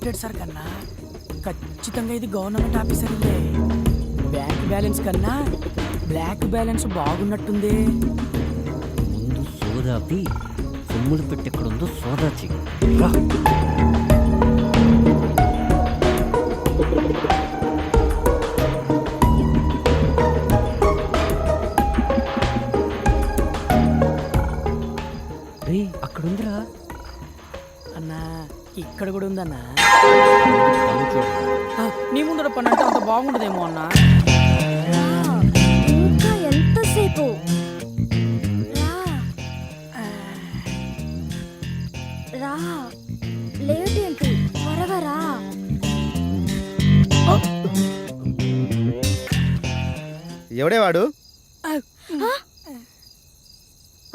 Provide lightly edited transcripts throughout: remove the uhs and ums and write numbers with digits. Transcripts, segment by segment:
Noted sir కన్నా ఖచ్చితంగా ఇది గవర్నమెంట్ ఆఫీసర్ ఇదే. బ్యాంక్ బ్యాలెన్స్ కన్నా బ్లాక్ బ్యాలెన్స్ బాగున్నట్టుంది. ముందు సోదాపి సొమ్ములు పెట్టెక్కడుందో సోదా చెయ్యి. రే అక్కడుందిరా అన్నా, ఇక్కడ కూడా ఉందన్నా. పన్ను చూడు. నీ ముందర పని అంటే అంత బాగుండదేమో అన్నా. ఇంకా ఎంతసేపు? రా లేట్ ఏంటి, త్వరగా రా. ఎవడే వాడు?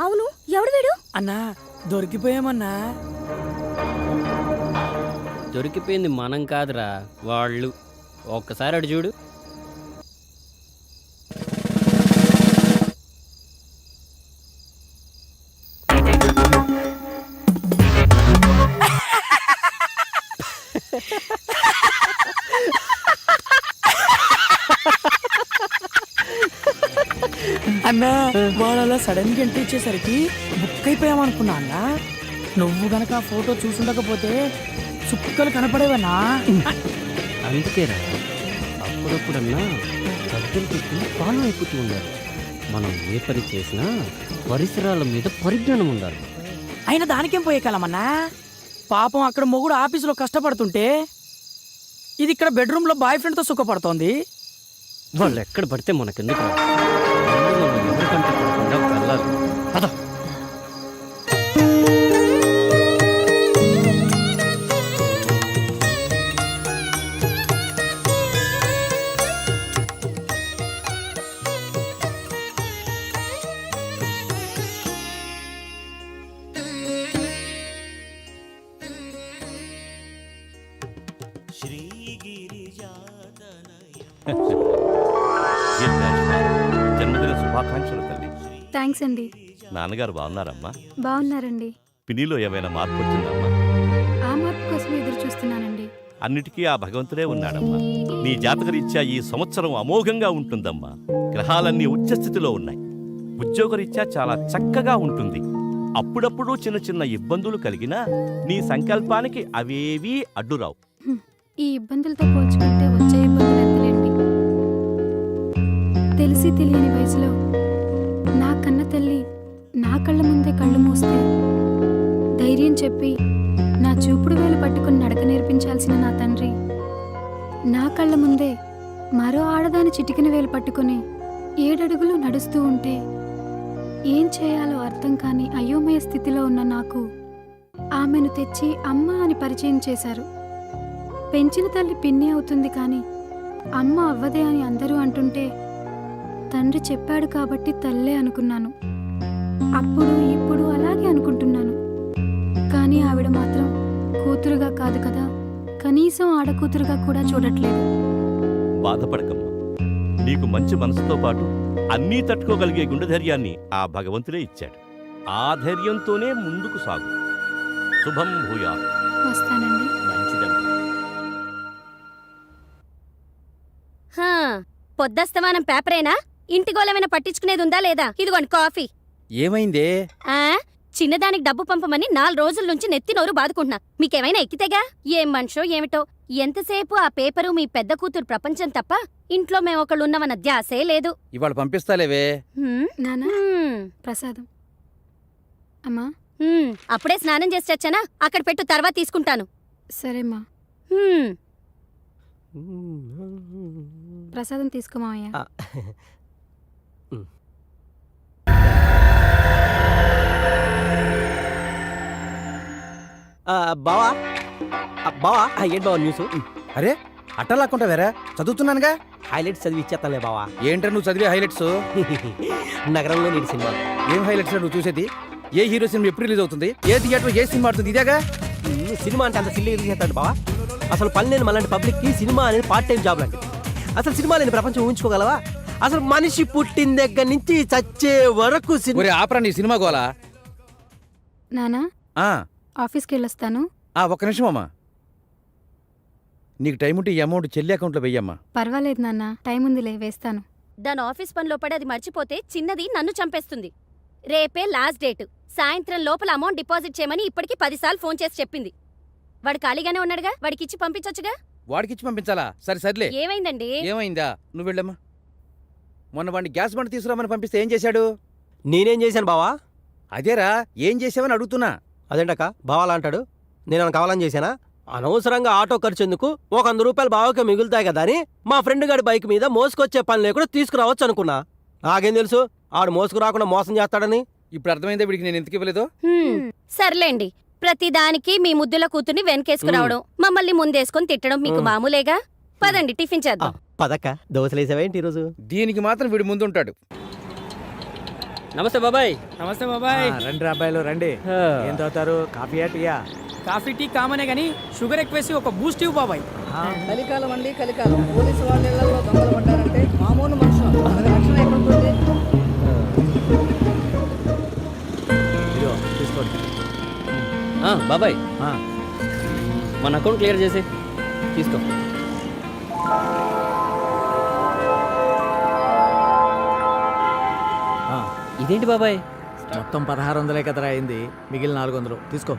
అవును, ఎవడు వీడు? అన్నా దొరికిపోయామన్నా. దొరికిపోయింది మనం కాదురా, వాళ్ళు. ఒక్కసారి అటు చూడు. అన్నా వాడు అలా సడన్ గా ఎంట్రీ ఇచ్చేసరికి బుక్ అయిపోయామనుకున్నా అన్నా. నువ్వు గనక ఆ ఫోటో చూసుండకపోతే చుక్కలు కనపడేవన్నా. అందుకేరా అప్పుడప్పుడన్నా పెద్దలు పెట్టి ఫాలో అయిపోతూ ఉండాలి. మనం ఏ పని చేసినా పరిసరాల మీద పరిజ్ఞానం ఉండాలి. అయినా దానికేం పోయే కాలమన్నా. పాపం అక్కడ మొగుడు ఆఫీసులో కష్టపడుతుంటే ఇది ఇక్కడ బెడ్రూమ్ లో బాయ్ ఫ్రెండ్ తో సుఖపడుతోంది. వాళ్ళు ఎక్కడ పడితే మనకెందుకు రా? మనం ఎవరికంటే పడకుండా వెళ్ళాలి. పద. జన్మదిన శుభాకాంక్షలు తల్లి. థ్యాంక్స్ అండి. నాన్నగారు బాగున్నారమ్మా? బాగున్నారండి. పినిలో ఏమైనా మార్పు వచ్చిందమ్మా? ఆ మార్పు కోసం ఎదురు చూస్తున్నానండి. అన్నిటికీ ఆ భగవంతుడే ఉన్నాడమ్మా. నీ జాతకరీత్యా ఈ సంవత్సరం అమోఘంగా ఉంటుందమ్మా. గ్రహాలన్నీ ఉచ్చస్థితిలో ఉన్నాయి. ఉద్యోగరీత్యా చాలా చక్కగా ఉంటుంది. అప్పుడప్పుడు చిన్న చిన్న ఇబ్బందులు కలిగినా నీ సంకల్పానికి అవేవీ అడ్డురావు. ఈ ఇబ్బందులతో పోల్చుకుంటే వచ్చే ఇబ్బందులు ఎంతలేండి. తెలిసి తెలియని వయసులో నా కన్న తల్లి నా కళ్ళ ముందే కళ్ళు మూస్తే ధైర్యం చెప్పి నా చూపుడు వేలు పట్టుకుని నడక నేర్పించాల్సిన నా తండ్రి నా కళ్ళ ముందే మరో ఆడదాని చిటికిన వేలు పట్టుకుని 7 అడుగులు నడుస్తూ ఉంటే ఏం చేయాలో అర్థం కాని అయోమయ స్థితిలో ఉన్న నాకు ఆమెను తెచ్చి అమ్మ అని పరిచయం చేశారు. పెంచిన తల్లి పిన్ని అవుతుంది కానీ అమ్మ అవ్వదే అని అందరూ అంటుంటే తండ్రి చెప్పాడు కాబట్టి తల్లే అనుకున్నాను. అప్పుడు ఇప్పుడు అలాగే అనుకుంటున్నాను. కానీ ఆవిడ మాత్రం కూతురుగా కాదు కదా, కనీసం ఆడకూతురుగా కూడా చూడట్లేదు. బాధపడకమ్మా. నీకు మంచి మనసుతో పాటు అన్నీ తట్టుకోగలిగే గుండె ధైర్యాన్ని ఆ భగవంతుడే ఇచ్చాడు. ఆ ధైర్యంతోనే ముందుకు సాగు. శుభం భూయా. వస్తానండి. మంచిదమ్మా. పొద్దస్తమానం పేపరేనా? ఇంటి గోళమైనా పట్టించుకునేది ఉందా లేదా? ఇదిగోండి కాఫీ. ఏమైందే? చిన్నదానికి డబ్బు పంపమని 4 రోజుల నుంచి నెత్తి నోరు బాదుకుంటున్నా. మీకేమైనా ఎక్కితేగా? ఏం మనిషో ఏమిటో. ఎంతసేపు ఆ పేపరు మీ పెద్ద కూతురు ప్రపంచం తప్ప ఇంట్లో మేమొకళ్ళున్నవన్న ధ్యాసే లేదు. ఇవాళ పంపిస్తాలేవే. నానా ప్రసాదం. అమ్మా అప్పుడే స్నానం చేసి వచ్చానా? అక్కడ పెట్టు, తర్వాత తీసుకుంటాను. సరేమ్మా. ప్రసాదం తీసుకోమావయ్యా. బావా బావా ఏంటి బావా న్యూస్? అరే అట్టలాక్కుంటా వేరా, చదువుతున్నానుగా. హైలైట్స్ చదివి ఇచ్చేస్తానులే బావా. ఏంట్రా నువ్వు చదివే హైలైట్స్? నగరంలో నేటి సినిమా. ఏం హైలైట్స్ నువ్వు చూసేది? ఏ హీరో సినిమా ఎప్పుడు రిలీజ్ అవుతుంది? ఏ థియేటర్ ఏ సినిమా ఆడుతుంది? ఇదేగా సినిమా అంటే అంత సిల్లీ రిలీజ్ చేస్తాడు బావా. అసలు పని లేని మళ్ళీ పబ్లిక్కి సినిమా అనేది పార్ట్ టైం జాబ్ లాంటిది. అసలు సినిమా లేని ప్రపంచం ఊహించుకోగలవా? అసలు మనిషి పుట్టిన దగ్గర నుంచి చచ్చే వరకు ఆపరా నీ సినిమా గోలా. నానా ఆఫీస్కి వెళ్ళొస్తాను. ఒక్క నిమిషం అమ్మా. నీకు టైం ఉంటే ఈ అమౌంట్ చెల్లి అకౌంట్లో వెయ్యమ్మా. పర్వాలేదు నాన్న, టైం ఉందిలే, వేస్తాను. దాని ఆఫీస్ పనిలో పడి అది మర్చిపోతే చిన్నది నన్ను చంపేస్తుంది. రేపే లాస్ట్ డేట్. సాయంత్రం లోపల అమౌంట్ డిపాజిట్ చేయమని ఇప్పటికి 10 సార్లు ఫోన్ చేసి చెప్పింది. వాడు ఖాళీగానే ఉన్నాడుగా, వాడికిచ్చి పంపించొచ్చుగా. వాడికిచ్చి పంపించాలా? సరే సర్లే. ఏమైందండి? ఏమైందా? నువ్వు వెళ్ళమ్మా. మొన్న వాడిని గ్యాస్ బండ తీసుకురామని పంపిస్తే ఏం చేశాడు? నేనేం చేశాను బావా? అదేరా, ఏం చేసావని అడుగుతున్నా. అదేంటక్క బావాలా అంటాడు? నేను కావాలని చేశానా? అనవసరంగా ఆటో ఖర్చు ఎందుకు, ఒక 100 రూపాయలు బావకే మిగులుతాయి కదా అని మా ఫ్రెండ్ గారి బైక్ మీద మోసుకొచ్చే పని లేకుండా తీసుకురావచ్చు అనుకున్నా. నాకేం తెలుసు ఆడు మోసుకురాకుండా మోసం చేస్తాడని. ఇప్పుడు అర్థమైందా వీడికి నేను ఎందుకు ఇవ్వలేదో? సర్లేండి, ప్రతిదానికి మీ ముద్దుల కూతుర్ని వెనకేసుకురావడం, మమ్మల్ని ముందేసుకొని తిట్టడం మీకు మామూలేగా. పదండి టిఫిన్ చేద్దాం. పదక్క, దోశలేసావేంటి ఈరోజు? దీనికి మాత్రం వీడు ముందుంటాడు. నమస్తే బాబాయ్. నమస్తే బాబాయ్. రండి అబ్బాయిలు రండి. ఏం తాగుతారు, కాఫీయా టీయా? కాఫీ టీ కామనే గానీ షుగర్ ఎక్కువేసి ఒక బూస్ట్ ఇవ్వు బాబాయ్. కలికాలం అండి, కలికాలం. పోలీసు వాళ్ళ ఇళ్లలో దొంగలు పడ్డారంటే మామూలు మనుషులు మనకి రక్షణ ఎక్కడుంటుంది? ఇదిగో తీసుకోండి. బాబాయ్ మన అకౌంట్ క్లియర్ చేసి తీసుకో. ఇదేంటి బాబాయ్, మొత్తం 1600 కదరా అయింది, మిగిలిన 400 తీసుకో.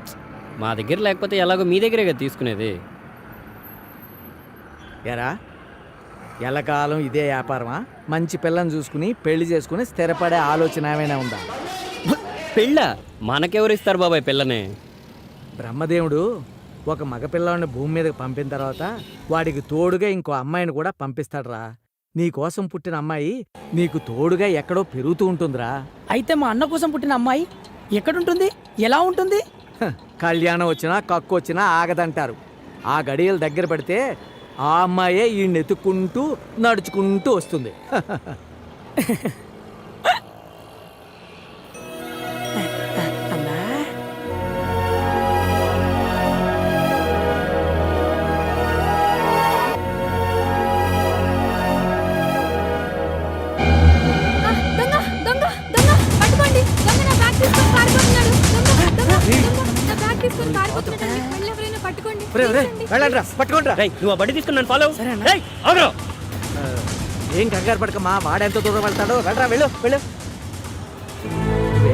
మా దగ్గర లేకపోతే ఎలాగో మీ దగ్గరే కదా తీసుకునేది. ఎరా ఎల్లకాలం ఇదే వ్యాపారమా? మంచి పిల్లని చూసుకుని పెళ్లి చేసుకుని స్థిరపడే ఆలోచన ఏమైనా ఉందా? పెళ్ళ మనకెవరు ఇస్తారు బాబాయ్ పిల్లని? బ్రహ్మదేవుడు ఒక మగపిల్లాడిని భూమి మీదకి పంపిన తర్వాత వాడికి తోడుగా ఇంకో అమ్మాయిని కూడా పంపిస్తాడురా. నీకోసం పుట్టిన అమ్మాయి నీకు తోడుగా ఎక్కడో పెరుగుతూ ఉంటుందిరా. అయితే మా అన్న కోసం పుట్టిన అమ్మాయి ఎక్కడుంటుంది, ఎలా ఉంటుంది? హ, కళ్యాణం వచ్చినా కక్కు వచ్చినా ఆగదంటారు. ఆ గడియలు దగ్గర పడితే ఆ అమ్మాయే ఈ నెతుక్కుంటూ నడుచుకుంటూ వస్తుంది. అన్నా ఆ, దొంగ దొంగ దొంగ పట్టుకోండి. దొంగ నా బ్యాగ్ తీసుకొని పారిపోతున్నాడు. దొంగ దొంగ దొంగ నా బ్యాగ్ తీసుకొని పారిపోతున్నాడు. మళ్ళీ ఎవరైనా పట్టుకోండి. తీయండి. వెళ్ళండి, పట్టుకోండి. రేయ్, నువ్వు ఆ బండి తీసుకుని నన్ను ఫాలో. రేయ్, ఆగురా. ఏం కంగారు పడకమ్మా, వాడెంత దూరం వెళ్తాడో వెళ్ళరా, వెళ్ళు వెళ్ళు.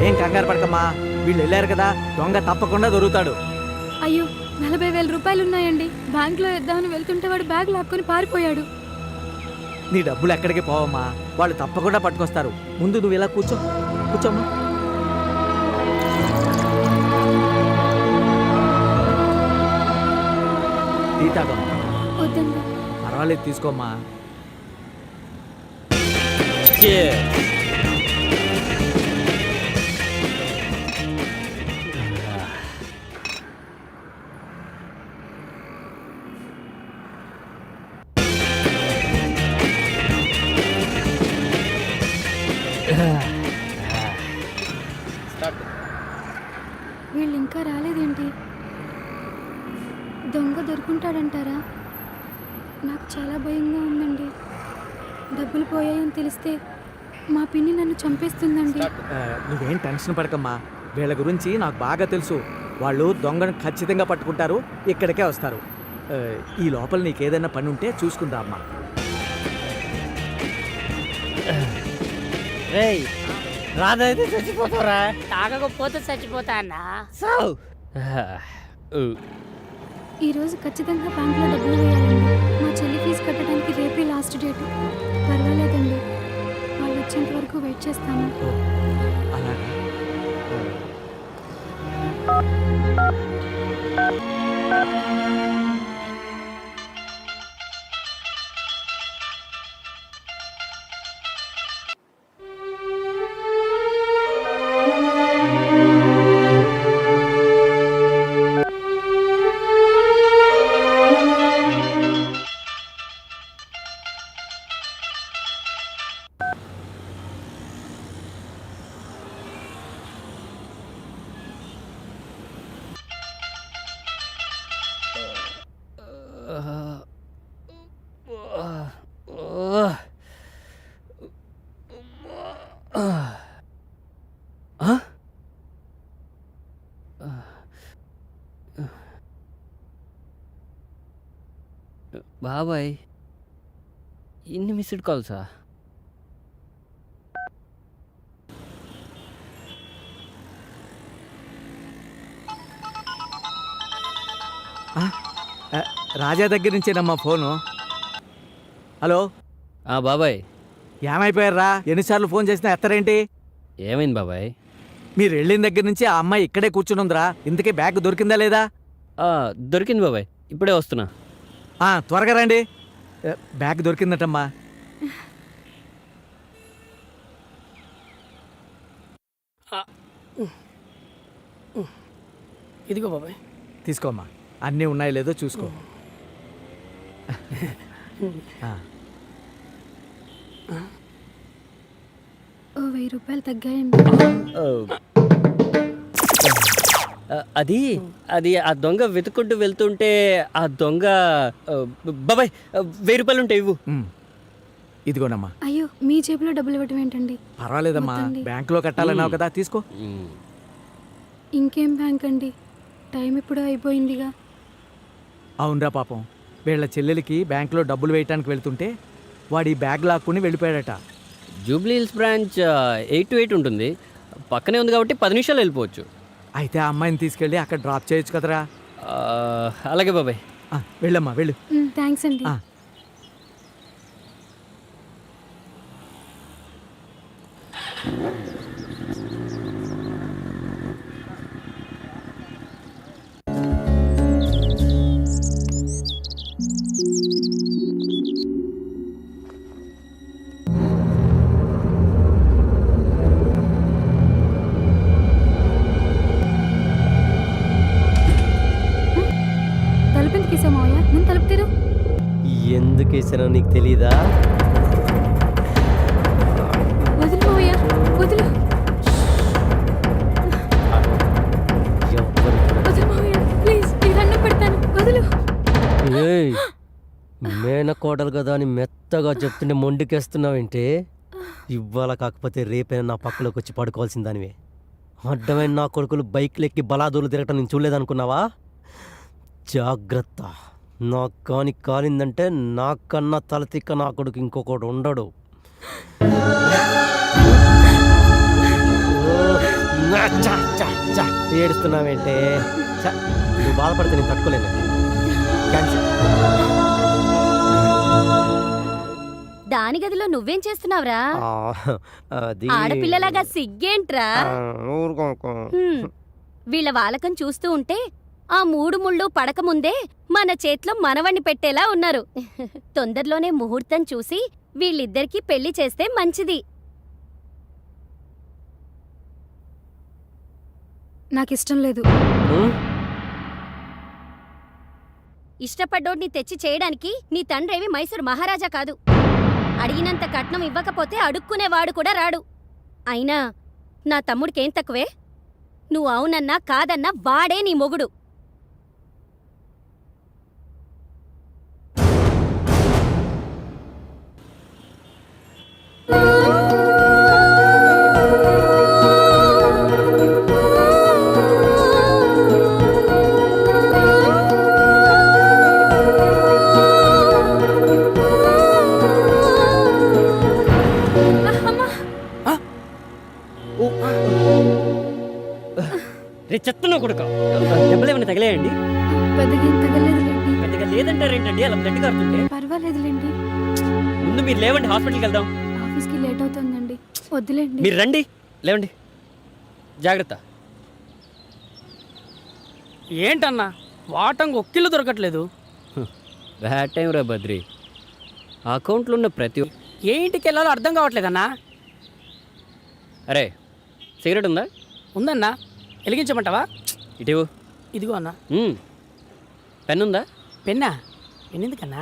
ఏం కంగారు పడకమ్మా, వీళ్ళు వెళ్ళారు కదా, దొంగ తప్పకుండా దొరుకుతాడు. అయ్యో, 40,000 రూపాయలు ఉన్నాయండి. బ్యాంకులో వేద్దామని వెళ్తుంటే వాడు బ్యాగ్ లాక్కొని పారిపోయాడు. నీ డబ్బులు ఎక్కడికి పోవమ్మా, వాళ్ళు తప్పకుండా పట్టుకొస్తారు. ముందు నువ్వు ఇలా కూర్చో, కూర్చోమ్మా. టీ తాగమ్మా. వద్దండి. పర్వాలేదు, తీసుకోమ్మా. వీళ్ళు ఇంకా రాలేదేంటి? దొంగ దొరుకుంటాడంటారా? నాకు చాలా భయంగా ఉందండి. డబ్బులు పోయాయని తెలిస్తే మా పిన్ని నన్ను చంపేస్తుందండి. నువ్వేం టెన్షన్ పడకమ్మా, వీళ్ళ గురించి నాకు బాగా తెలుసు. వాళ్ళు దొంగను ఖచ్చితంగా పట్టుకుంటారు, ఇక్కడికే వస్తారు. ఈ లోపల నీకేదైనా పని ఉంటే చూసుకుందా అమ్మా. రాదైతే చచ్చిపోతారా? తాగకపోతే చచ్చిపోతా అన్నా. ఈరోజు ఖచ్చితంగా బ్యాంకులో డబ్బులు వేయాలండి. మా చెల్లి ఫీజు కట్టడానికి రేపే లాస్ట్ డేట్. పర్వాలేదండి, వాళ్ళు వచ్చేంత వరకు వెయిట్ చేస్తాను. అలాగా. బాబాయ్ ఇన్ని మిస్డ్ కాల్సా? రాజా దగ్గర నుంచేనమ్మా ఫోను. హలో బాబాయ్ ఏమైపోయారా? ఎన్నిసార్లు ఫోన్ చేసినా ఎత్తరేంటి? ఏమైంది బాబాయ్? మీరు వెళ్ళిన దగ్గర నుంచి ఆ అమ్మాయి ఇక్కడే కూర్చునుందిరా. ఇంతకీ బ్యాగ్ దొరికిందా లేదా? దొరికింది బాబాయ్, ఇప్పుడే వస్తున్నా. త్వరగా రండి. బ్యాగ్ దొరికిందటమ్మా. ఇదిగో బాబాయ్. తీసుకోమ్మా, అన్నీ ఉన్నాయో లేదో చూసుకో. ఓ 1000 రూపాయలు తగ్గాయండి. అది అది ఆ దొంగ వెతుకుంటూ వెళ్తుంటే ఆ దొంగ బాబాయ్ 1000 రూపాయలు ఉంటాయి ఇవ్వు. ఇదిగోనమ్మా. అయ్యో, మీ జేబులో డబ్బులు ఇవ్వటం ఏంటండి? పర్వాలేదమ్మా, వద్దండి. బ్యాంకులో కట్టాలన్నావు కదా, తీసుకో. ఇంకేం బ్యాంక్ అండి, టైం ఇప్పుడు అయిపోయిందిగా. అవునరా పాపం, వీళ్ళ చెల్లెలికి బ్యాంకులో డబ్బులు వేయటానికి వెళ్తుంటే వాడి బ్యాగ్ లాక్కుని వెళ్ళిపోయాడట. జూబ్లీ హిల్స్ బ్రాంచ్ 8 to 8 ఉంటుంది, పక్కనే ఉంది కాబట్టి 10 నిమిషాలు వెళ్ళిపోవచ్చు. అయితే ఆ అమ్మాయిని తీసుకెళ్ళి అక్కడ డ్రాప్ చేయొచ్చు కదరా. అలాగే బాబాయ్. వెళ్ళమ్మా, వెళ్ళు. థ్యాంక్స్ అండి. తలుపు తీసా మావయ్య, ముందు తలుపు తెరు. ఎందుకు వేసానో నీకు తెలీదా? వదులు మావయ్య, వదులు. వదులు మావయ్య, ప్లీజ్, నీకు దండం పెడతాను, వదులు. మేనకోడలు కదా అని మెత్తగా చెప్తుంటే మొండికేస్తున్నావేంటి? ఇవాళ కాకపోతే రేపైనా నా పక్కలోకి వచ్చి పడుకోవాల్సిన దానివే. అడ్డమైన నా కొడుకులు బైక్లు ఎక్కి బలాదూలు తిరగటం నేను చూడలేదనుకున్నావా? జాగ్రత్త, నా కాని కాలిందంటే నాకన్నా తలతిక్క నా కొడుకు ఇంకొకడు ఉండడు. ఏడుస్తున్నావేంటే? నువ్వు బాధపడితే నేను తట్టుకోలేను. క్యాన్సిల్. దాని గదిలో నువ్వేం చేస్తున్నావురా? అది ఆడపిల్లలాగా సిగ్గేంట్రా? వీళ్ళ వాలకం చూస్తూ ఉంటే ఆ 3 ముళ్ళు పడకముందే మన చేతిలో మనవణ్ణి పెట్టేలా ఉన్నారు. తొందరలోనే ముహూర్తం చూసి వీళ్ళిద్దరికీ పెళ్లి చేస్తే మంచిది. నాకిష్టం లేదు. ఇష్టపడ్డోడిని తెచ్చి చేయడానికి నీ తండ్రేవి మైసూరు మహారాజా కాదు. అడిగినంత కట్నం ఇవ్వకపోతే అడుక్కునేవాడు కూడా రాడు. అయినా నా తమ్ముడికేం తక్కువే? నువ్వు అవునన్నా కాదన్నా వాడే నీ మొగుడు. రే చెత్తను కొడుక, దెబ్బలు ఏమైనా తగిలేయండి? పెద్దగా ఏం తగలేదులేండి. పెద్దగా లేదంటారేంటండి అలా బ్లడ్ కారుతుంటే? పర్వాలేదులేండి. ముందు మీరు లేవండి, హాస్పిటల్కి వెళ్దాం. ఆఫీస్కి లేట్ అవుతుందండి, వద్దులేండి. మీరు రండి, లేవండి. జాగ్రత్త. ఏంటన్నా వాటంగా ఒక్కిళ్ళు దొరకట్లేదు? బ్యాడ్ టైం రా బద్రి. ఆ అకౌంట్లో ఉన్న ప్రతి ఏ ఇంటికి వెళ్ళాలో అర్థం కావట్లేదన్నా. అరే సిగరెట్ ఉందా? ఉందన్నా, వెలిగించమంటావా? ఇటీవు. ఇదిగో అన్నా. పెన్ ఉందా? పెన్నా? పెన్నెందుకన్నా?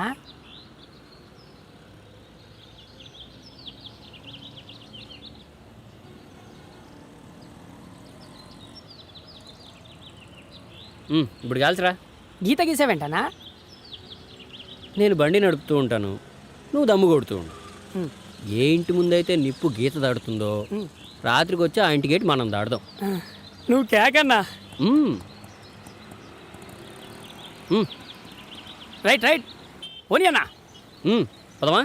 ఇప్పుడు కాల్చరా. గీత గీసావేంటనా? నేను బండి నడుపుతూ ఉంటాను, నువ్వు దమ్ము కొడుతూ ఉండు. ఏ ఇంటి ముందైతే నిప్పు గీత దాడుతుందో రాత్రికి వచ్చి ఆ ఇంటి గేట్ మనం దాడదాం. నువ్వు కేకన్నా. Right right. పోనీ అన్నా పదమా